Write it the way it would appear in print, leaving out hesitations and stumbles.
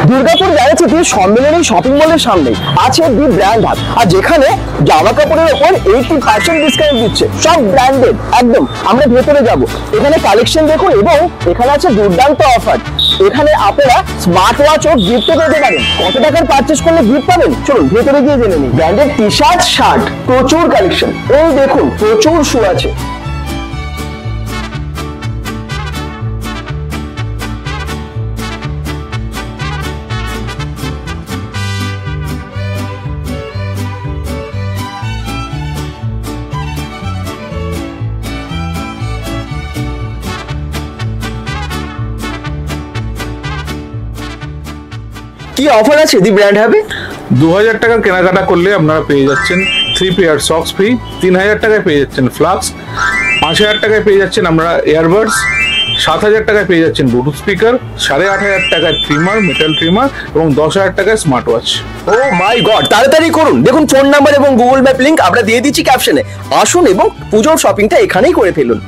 Durgapur garage city Sammilani shopping মলের সামনে আছে দি ব্র্যান্ড হাট, আর যেখানে জামা কাপড়ের উপর 80% ডিসকাউন্ট দিচ্ছে, সব ব্র্যান্ডেড একদম। আমরা ভেতরে যাব, এখানে কালেকশন দেখুন এবং এখানে আছে দুর্দান্ত অফার। এখানে আপনারা স্মার্ট ওয়াচও গিফটে পেতে পারেন। কত টাকার পারচেজ করলে গিফট পাবেন চলুন ভেতরে গিয়ে জেনে নিই। ব্র্যান্ডেড টি শার্ট, শার্ট, প্রচুর কালেকশন। এই দেখুন প্রচুর শু আছে। কি অফার আছে দি ব্র্যান্ড হাবে? 2000 টাকার কেনাকাটা করলে আপনারা পেয়ে যাচ্ছেন 3 পেয়ার সক্স ফ্রি, 3000 টাকায় পেয়ে যাচ্ছেন ফ্লাক্স, 5000 টাকায় পেয়ে যাচ্ছেন আমরা ইয়ারবাডস, 7000 টাকায় পেয়ে যাচ্ছেন ব্লুটুথ স্পিকার, 8500 টাকায় ট্রিমার, মেটাল ট্রিমার এবং 10000 টাকায় স্মার্ট ওয়াচ। ও মাই গড, তাড়াতাড়ি করুন। দেখুন ফোন নাম্বার এবং গুগল ম্যাপ লিংক আমরা দিয়ে দিচ্ছি ক্যাপশনে। আসুন এবং পুজোর শপিংটা এখানেই করে ফেলুন।